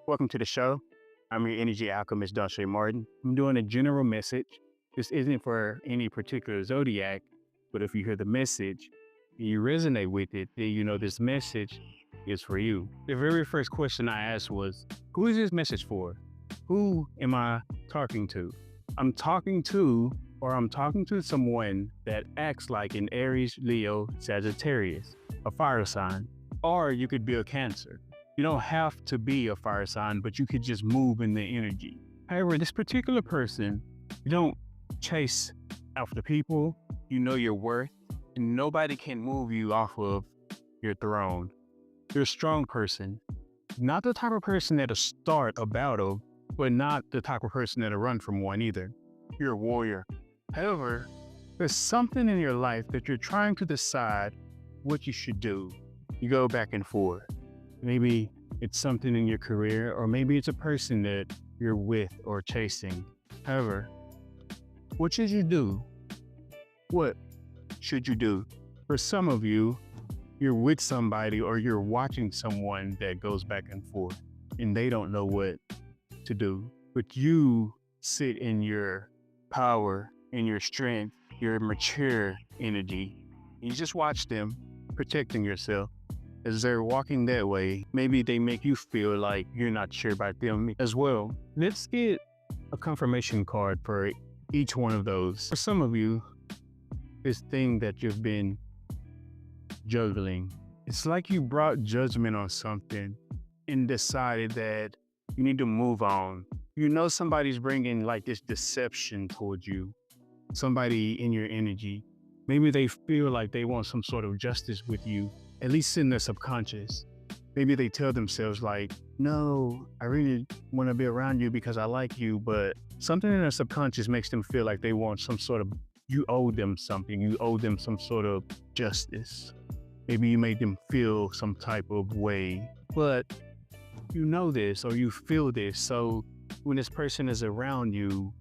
Welcome to the show. I'm your energy alchemist, Dashay Martin. I'm doing a general message. This isn't for any particular zodiac, but if you hear the message and you resonate with it, then you know this message is for you. The very first question I asked was, who is this message for? Who am I talking to? I'm talking to someone that acts like an Aries, Leo, Sagittarius, a fire sign, or you could be a Cancer. You don't have to be a fire sign, but you could just move in the energy. However, this particular person, you don't chase after people, you know your worth, and nobody can move you off of your throne. You're a strong person, not the type of person that'll start a battle, but not the type of person that'll run from one either. You're a warrior. However, there's something in your life that you're trying to decide what you should do. You go back and forth. Maybe it's something in your career, or maybe it's a person that you're with or chasing. However, what should you do? What should you do? For some of you, you're with somebody or you're watching someone that goes back and forth and they don't know what to do. But you sit in your power, in your strength, your mature energy. You just watch them protecting yourself. As they're walking that way, maybe they make you feel like you're not sure about them as well. Let's get a confirmation card for each one of those. For some of you, this thing that you've been juggling, it's like you brought judgment on something and decided that you need to move on. You know somebody's bringing like this deception towards you, somebody in your energy. Maybe they feel like they want some sort of justice with you, at least in their subconscious. Maybe they tell themselves like, no, I really want to be around you because I like you, but something in their subconscious makes them feel like they want some sort of, you owe them something, you owe them some sort of justice. Maybe you made them feel some type of way, but you know this or you feel this. So when this person is around you,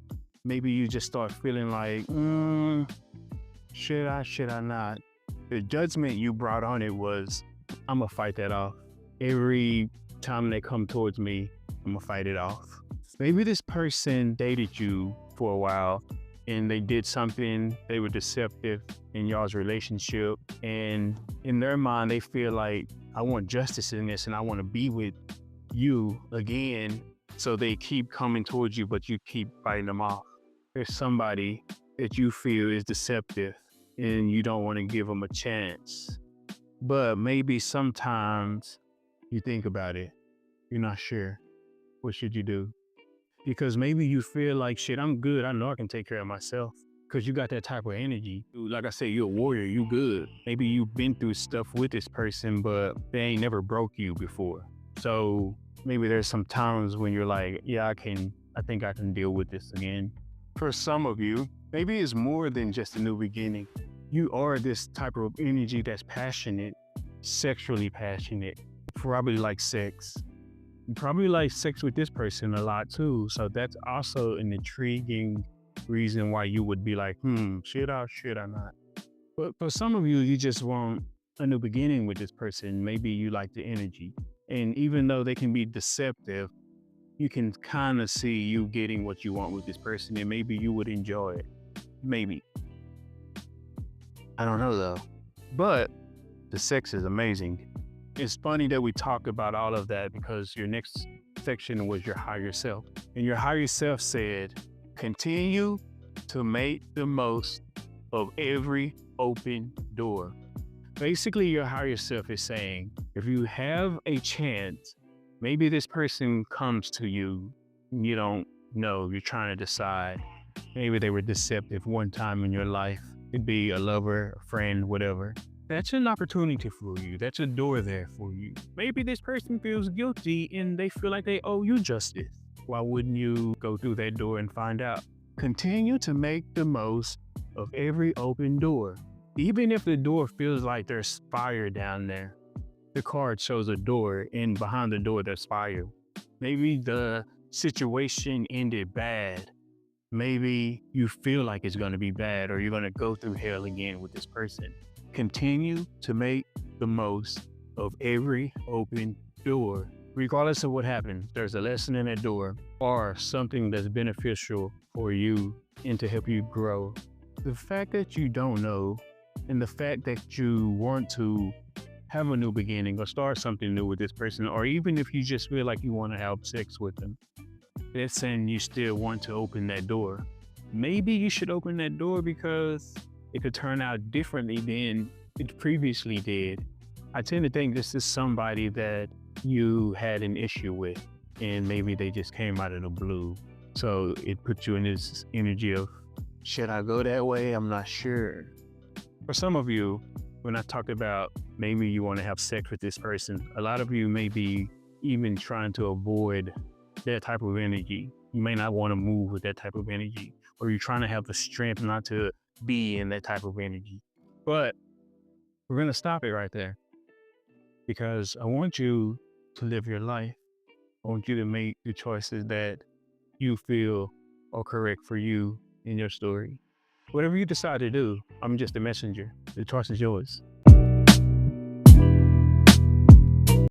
maybe you just start feeling like, should I not? The judgment you brought on it was, I'm gonna fight that off. Every time they come towards me, I'm gonna fight it off. Maybe this person dated you for a while and they did something, they were deceptive in y'all's relationship. And in their mind, they feel like, I want justice in this and I wanna be with you again. So they keep coming towards you, but you keep fighting them off. There's somebody that you feel is deceptive and you don't want to give them a chance. But maybe sometimes you think about it, you're not sure. What should you do? Because maybe you feel like, shit, I'm good. I know I can take care of myself. Because you got that type of energy. Like I said, you're a warrior, you good. Maybe you've been through stuff with this person, but they ain't never broke you before. So maybe there's some times when you're like, yeah, I think I can deal with this again. For some of you, maybe it's more than just a new beginning. You are this type of energy that's passionate, sexually passionate, probably like sex. You probably like sex with this person a lot too. So that's also an intriguing reason why you would be like, should I not? But for some of you, you just want a new beginning with this person. Maybe you like the energy. And even though they can be deceptive, you can kind of see you getting what you want with this person, and maybe you would enjoy it. Maybe. I don't know though. But the sex is amazing. It's funny that we talk about all of that because your next section was your higher self. And your higher self said, continue to make the most of every open door. Basically, your higher self is saying, if you have a chance, maybe this person comes to you, you don't know, you're trying to decide. Maybe they were deceptive one time in your life. It'd be a lover, a friend, whatever. That's an opportunity for you. That's a door there for you. Maybe this person feels guilty and they feel like they owe you justice. Why wouldn't you go through that door and find out? Continue to make the most of every open door. Even if the door feels like there's fire down there. The card shows a door, and behind the door there's fire. Maybe the situation ended bad. Maybe you feel like it's gonna be bad or you're gonna go through hell again with this person. Continue to make the most of every open door. Regardless of what happened, there's a lesson in that door or something that's beneficial for you and to help you grow. The fact that you don't know and the fact that you want to have a new beginning or start something new with this person, or even if you just feel like you want to have sex with them, that's saying you still want to open that door. Maybe you should open that door because it could turn out differently than it previously did. I tend to think this is somebody that you had an issue with, and maybe they just came out of the blue. So it puts you in this energy of, should I go that way? I'm not sure. For some of you, when I talked about maybe you want to have sex with this person, a lot of you may be even trying to avoid that type of energy. You may not want to move with that type of energy, or you're trying to have the strength not to be in that type of energy. But we're going to stop it right there because I want you to live your life. I want you to make the choices that you feel are correct for you in your story. Whatever you decide to do, I'm just a messenger. The choice is yours.